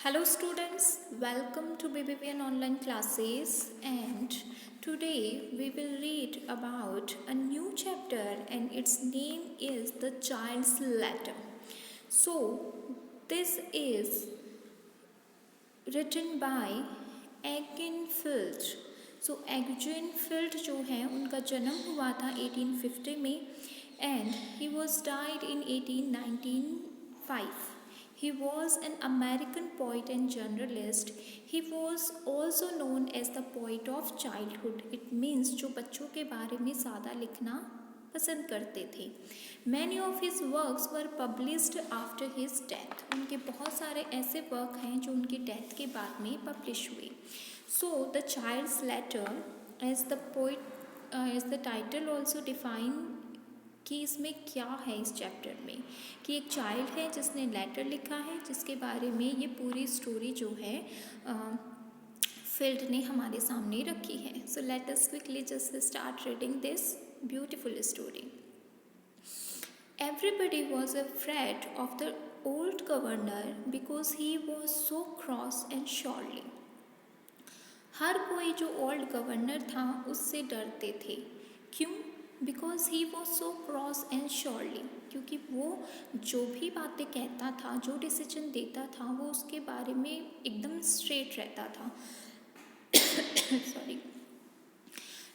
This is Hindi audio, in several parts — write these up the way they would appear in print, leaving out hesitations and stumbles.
Hello students, welcome to BBVN online classes, and today we will read about a new chapter and its name is The Child's Letter. So this is written by Eugene Filch. So Eugene Filch जो है उनका जन्म हुआ था 1850 में and he was died in 1895. He was an American poet and journalist. He was also known as the poet of childhood. It means जो बच्चों के बारे में ज़्यादा लिखना पसंद करते थे. Many of his works were published after his death. उनके बहुत सारे ऐसे वर्क हैं जो उनकी डेथ के बाद में पब्लिश हुए. So the child's letter, as the poet, as the title also define कि इसमें क्या है इस चैप्टर में, कि एक चाइल्ड है जिसने लेटर लिखा है जिसके बारे में ये पूरी स्टोरी जो है फील्ड ने हमारे सामने रखी है. So let us quickly just start reading this beautiful story. Everybody was afraid of the old governor because he was so cross and surly. हर कोई जो ओल्ड गवर्नर था उससे डरते थे. क्यों? Because he was so cross and surely, क्योंकि वो जो भी बातें कहता था, जो डिसीजन देता था, वो उसके बारे में एकदम स्ट्रेट रहता था. Sorry.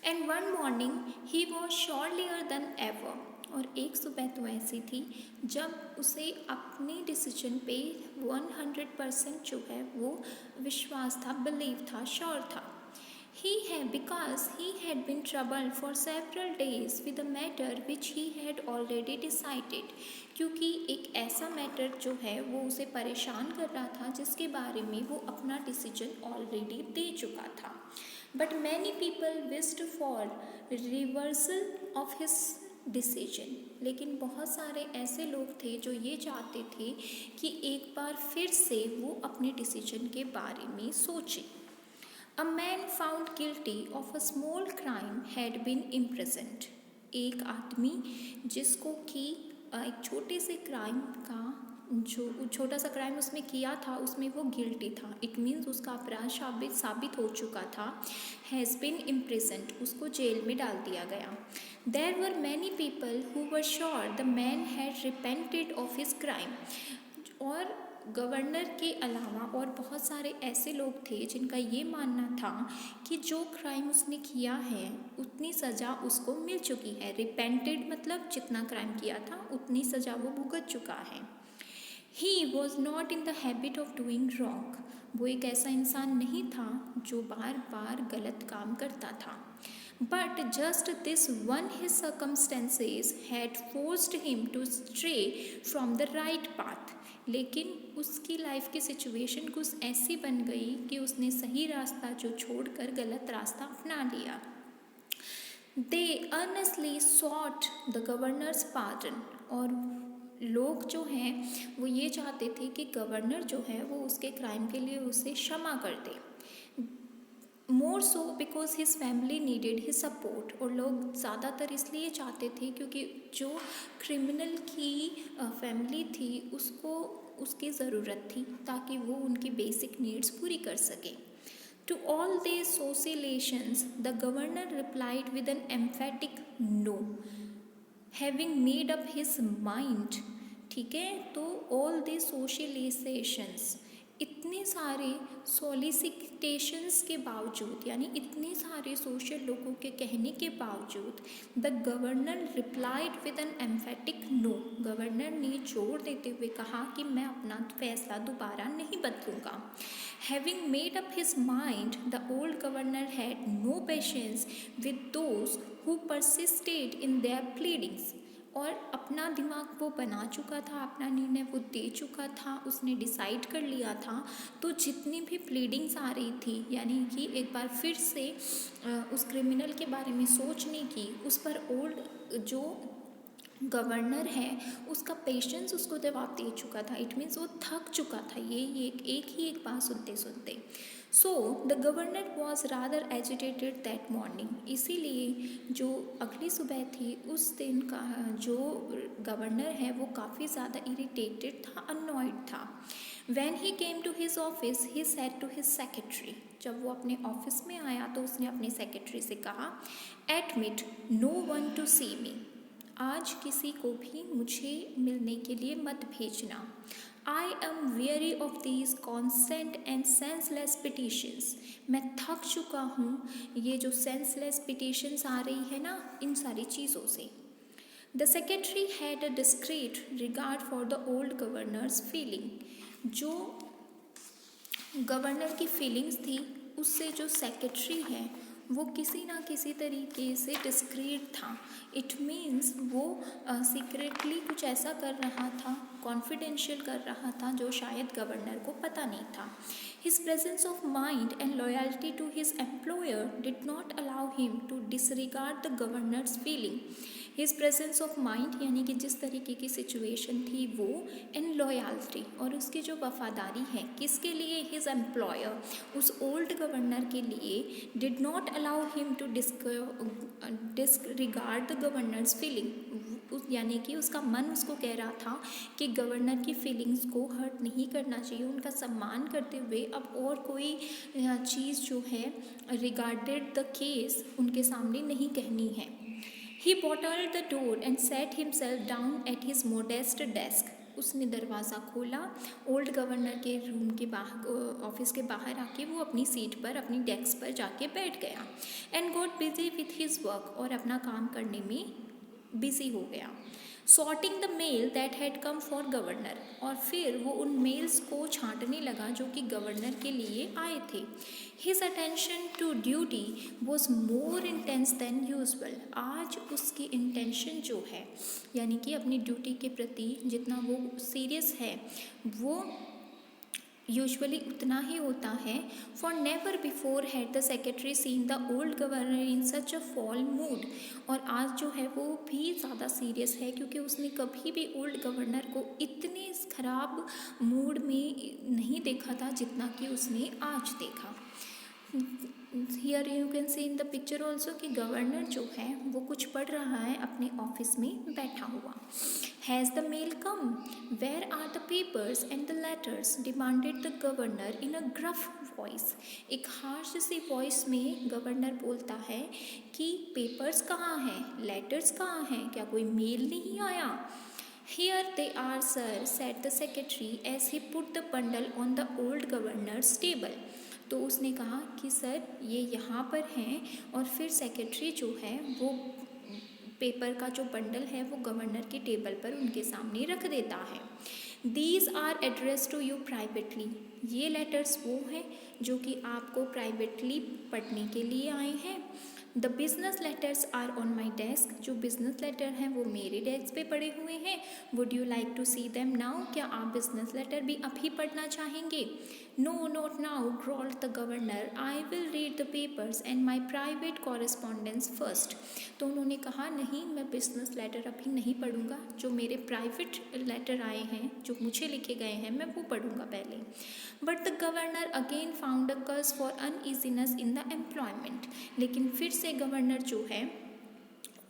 And one morning he was surlier than ever. और एक सुबह तो ऐसी थी जब उसे अपने डिसीजन पे 100% जो है वो विश्वास था, बिलीव था, श्योर था. Because he had been troubled for several days with a matter which he had already decided. क्योंकि एक ऐसा मैटर जो है वो उसे परेशान कर रहा था जिसके बारे में वो अपना डिसीजन ऑलरेडी दे चुका था. But many people wished for reversal of his decision. लेकिन बहुत सारे ऐसे लोग थे जो ये चाहते थे कि एक बार फिर से वो अपने डिसीजन के बारे में सोचे. A man found guilty of a small crime had been imprisoned. एक आदमी जिसको कि एक छोटे से क्राइम का जो छोटा सा क्राइम उसमें किया था उसमें वो गिल्टी था. इट मीन्स उसका अपराध साबित हो चुका था. हैज़ बिन इम्प्रिजन्ड, उसको जेल में डाल दिया गया. There were many people who were sure the man had repented of his crime. और गवर्नर के अलावा और बहुत सारे ऐसे लोग थे जिनका ये मानना था कि जो क्राइम उसने किया है उतनी सज़ा उसको मिल चुकी है. रिपेंटेड मतलब जितना क्राइम किया था उतनी सज़ा वो भुगत चुका है. He was not in the habit of doing wrong. वो एक ऐसा इंसान नहीं था जो बार बार गलत काम करता था. But just this one his circumstances had forced him to stray from the right path. लेकिन उसकी लाइफ की सिचुएशन कुछ ऐसी बन गई कि उसने सही रास्ता जो छोड़कर गलत रास्ता अपना लिया. They earnestly sought the governor's pardon. और लोग जो हैं वो ये चाहते थे कि गवर्नर जो है वो उसके क्राइम के लिए उसे क्षमा कर दे. More so because his family needed his support. और लोग ज़्यादातर इसलिए चाहते थे क्योंकि जो क्रिमिनल की फैमिली थी उसको उसकी ज़रूरत थी ताकि वो उनकी बेसिक नीड्स पूरी कर सके. To all the solicitations the governor replied with an emphatic no, having made up his mind. ठीक है, तो ऑल दे सोशलाइजेशंस, इतने सारे सॉलिसिटेशंस के बावजूद, यानी इतने सारे सोशल लोगों के कहने के बावजूद, the governor replied with an emphatic no. Governor ने जोर देते हुए कहा कि मैं अपना फैसला दोबारा नहीं बदलूंगा. Having made up his mind the old governor had no patience with those who persisted in their pleadings. और अपना दिमाग वो बना चुका था, अपना निर्णय वो दे चुका था, उसने डिसाइड कर लिया था. तो जितनी भी प्लीडिंग्स आ रही थी, यानी कि एक बार फिर से उस क्रिमिनल के बारे में सोचने की, उस पर ओल्ड जो गवर्नर है उसका पेशेंस उसको जवाब दे चुका था. इट मीन्स वो थक चुका था ये एक ही बात सुनते सुनते. So the governor was rather agitated that morning. इसीलिए जो अगली सुबह थी उस दिन का जो गवर्नर है वो काफ़ी ज़्यादा इरिटेटेड था, अनॉयड था. When he came to his office, he said to his secretary, जब वो अपने ऑफिस में आया तो उसने अपने सेक्रेटरी से कहा, एडमिट नो वन टू सी मी, आज किसी को भी मुझे मिलने के लिए मत भेजना. I am weary of these constant and senseless petitions. मैं थक चुका हूँ ये जो सेंसलेस पिटिशंस आ रही है ना, इन सारी चीज़ों से. The secretary had a discrete regard for the old governors feeling. जो गवर्नर की फीलिंग्स थी उससे जो सेक्रेटरी है वो किसी ना किसी तरीके से डिस्क्रीट था. इट मीन्स वो सीक्रेटली कुछ ऐसा कर रहा था, कॉन्फिडेंशियल कर रहा था जो शायद गवर्नर को पता नहीं था. His presence of mind and loyalty to his employer did not allow him to disregard the governor's feeling. His presence of mind यानी कि जिस तरीके की सिचुएशन थी वो, एंड लॉयल्टी और उसकी जो वफादारी है किसके लिए, हिज एम्प्लॉयर, उस ओल्ड गवर्नर के लिए, did not allow him to disregard the governor's feeling. यानी कि उसका मन उसको कह रहा था कि गवर्नर की फीलिंग्स को हर्ट नहीं करना चाहिए, उनका सम्मान करते हुए अब और कोई चीज़ जो है रिगार्डेड द केस उनके सामने नहीं कहनी है. He bottled the door and sat himself down at his modest desk. उसने दरवाज़ा खोला, ओल्ड गवर्नर के रूम के बाहर, ऑफिस के बाहर आके वो अपनी सीट पर, अपनी डेस्क पर जाके बैठ गया. And got busy with his work, और अपना काम करने में बिजी हो गया. Sorting the mail that had come for governor, और फिर वो उन मेल्स को छांटने लगा जो कि गवर्नर के लिए आए थे. His attention to duty was more intense than usual. आज उसकी इंटेंशन जो है यानी कि अपनी ड्यूटी के प्रति जितना वो सीरियस है वो यूजुअली उतना ही होता है. For never before had the secretary seen the old governor in such a fall mood. और आज जो है वो भी ज़्यादा सीरियस है क्योंकि उसने कभी भी ओल्ड गवर्नर को इतने ख़राब मूड में नहीं देखा था जितना कि उसने आज देखा. Here you can see in the picture also कि गवर्नर जो है वो कुछ पढ़ रहा है अपने ऑफिस में बैठा हुआ. Has the mail come, where are the papers and the letters, demanded the governor in a gruff voice. एक हार्श सी वॉइस में गवर्नर बोलता है कि पेपर्स कहाँ हैं, लेटर्स कहाँ हैं, क्या कोई मेल नहीं आया. Here they are, sir, said the secretary as he put the bundle on the old governor's table. तो उसने कहा कि सर ये यहाँ पर हैं, और फिर सेक्रेटरी जो है वो पेपर का जो बंडल है वो गवर्नर के टेबल पर उनके सामने रख देता है. These are address to you privately. ये लेटर्स वो हैं जो कि आपको प्राइवेटली पढ़ने के लिए आए हैं. The business letters are on my desk. जो बिजनेस लेटर हैं वो मेरे डेस्क पे पड़े हुए हैं. Would you like to see them now. क्या आप बिजनेस लेटर भी अभी पढ़ना चाहेंगे. No not now, growled the governor. I will read the papers and my private correspondence first. तो उन्होंने कहा नहीं, मैं बिजनेस लेटर अभी नहीं पढ़ूंगा, जो मेरे प्राइवेट लेटर आए हैं जो मुझे लिखे गए हैं मैं वो पढ़ूंगा पहले. But the governor again found a cause for uneasiness in the employment. लेकिन फिर से गवर्नर जो है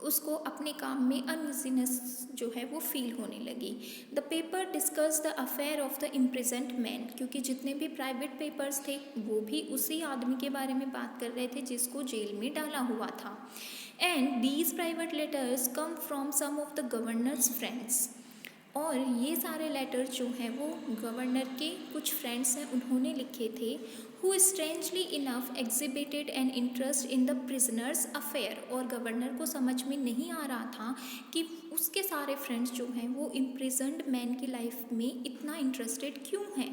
उसको अपने काम में अनईजीनेस जो है वो फील होने लगी. The paper discuss the affair of the इम्प्रिजेंट man. क्योंकि जितने भी प्राइवेट पेपर्स थे वो भी उसी आदमी के बारे में बात कर रहे थे जिसको जेल में डाला हुआ था. And these private letters come from some of the governor's friends. और ये सारे लेटर जो हैं वो गवर्नर के कुछ फ्रेंड्स हैं उन्होंने लिखे थे. Who strangely enough exhibited an interest in the prisoners affair. और गवर्नर को समझ में नहीं आ रहा था कि उसके सारे फ्रेंड्स जो हैं वो इम्प्रिजन्ड मैन की लाइफ में इतना इंटरेस्टेड क्यों हैं.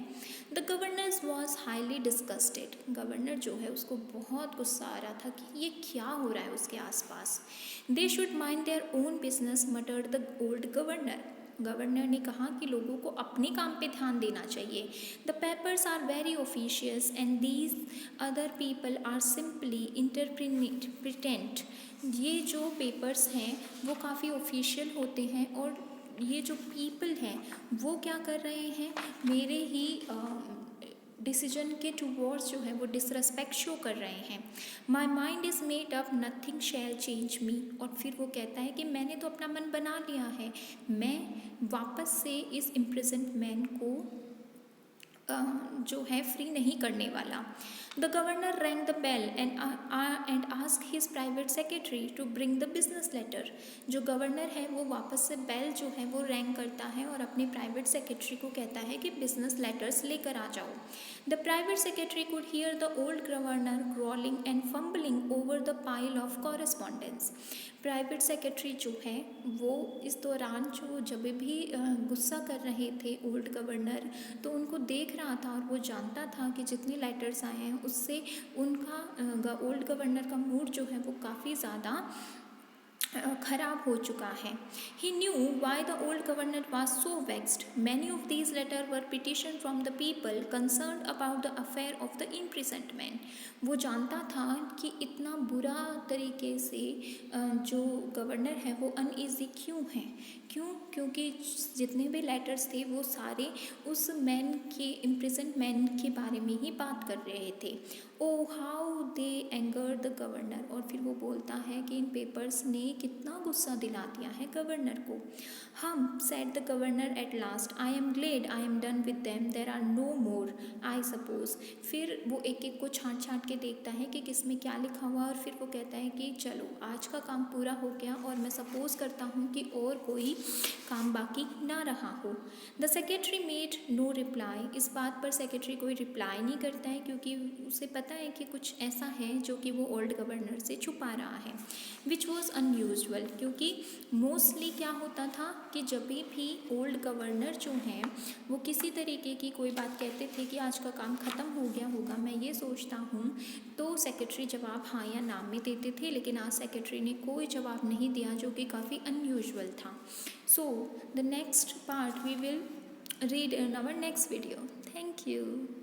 The governor was highly disgusted. Governor जो है उसको बहुत गुस्सा आ रहा था कि ये क्या हो रहा है उसके आसपास. They should mind their own business, मटर्ड the old governor. Governor ने कहा कि लोगों को अपने काम पे ध्यान देना चाहिए. The papers are very officious and these other people are simply impertinent. ये जो पेपर्स हैं वो काफ़ी ऑफिशियल होते हैं, और ये जो पीपल हैं वो क्या कर रहे हैं, मेरे ही डिसीजन के टूवर्ड्स जो है वो डिसरेस्पेक्ट शो कर रहे हैं. My mind is made up, nothing shall change me. और फिर वो कहता है कि मैंने तो अपना मन बना लिया है, मैं वापस से इस इम्प्रिजन्ड मैन को जो है फ्री नहीं करने वाला। The governor rang the bell and ask his private secretary to bring the business letter. जो गवर्नर है वो वापस से बेल जो है वो रैंग करता है और अपने प्राइवेट सेक्रेटरी को कहता है कि बिजनेस लेटर्स लेकर आ जाओ। The private secretary could hear the old governor growling and fumbling over the pile of correspondence. Private secretary जो है वो इस दौरान जो जब भी गुस्सा कर रहे थे ओल्ड गवर्नर, तो उनको देख रहा था और वो जानता था कि जितने लेटर्स आए हैं उससे उनका ओल्ड गवर्नर का मूड जो है वो काफ़ी ज़्यादा खराब हो चुका है। He knew why the old governor was so vexed. Many of these letters were petitions from the people concerned about the affair of the imprisonment. वो जानता था कि इतना बुरा तरीके से जो गवर्नर है वो अनईजी क्यों है, क्योंकि जितने भी लेटर्स थे वो सारे उस मैन के इम्प्रिजन मैन के बारे में ही बात कर रहे थे। Oh how they anger the governor, और फिर वो बोलता है कि इन पेपर्स ने कितना गुस्सा दिला दिया है गवर्नर को। Hmm said the governor at last, I am glad I am done with them, there are no more I suppose. फिर वो एक एक को छाँट छाँट के देखता है कि किस में क्या लिखा हुआ, और फिर वो कहता है कि चलो आज का काम पूरा हो गया और मैं सपोज करता हूँ कि और कोई काम बाकी ना रहा हो। The secretary made no reply. इस बात पर सेक्रेटरी कोई रिप्लाई नहीं करता है क्योंकि उसे पता है कि कुछ ऐसा है जो कि वो ओल्ड गवर्नर से छुपा रहा है, विच वॉज अनयूजुअल। क्योंकि मोस्टली क्या होता था कि जब भी ओल्ड गवर्नर जो हैं वो किसी तरीके की कोई बात कहते थे कि आज का काम ख़त्म हो गया होगा, मैं ये सोचता हूँ, तो सेक्रेटरी जवाब हाँ या ना में देते थे, लेकिन आज सेक्रेटरी ने कोई जवाब नहीं दिया जो कि काफ़ी अनयूजुअल था। So the next part we will read in our next video. Thank you.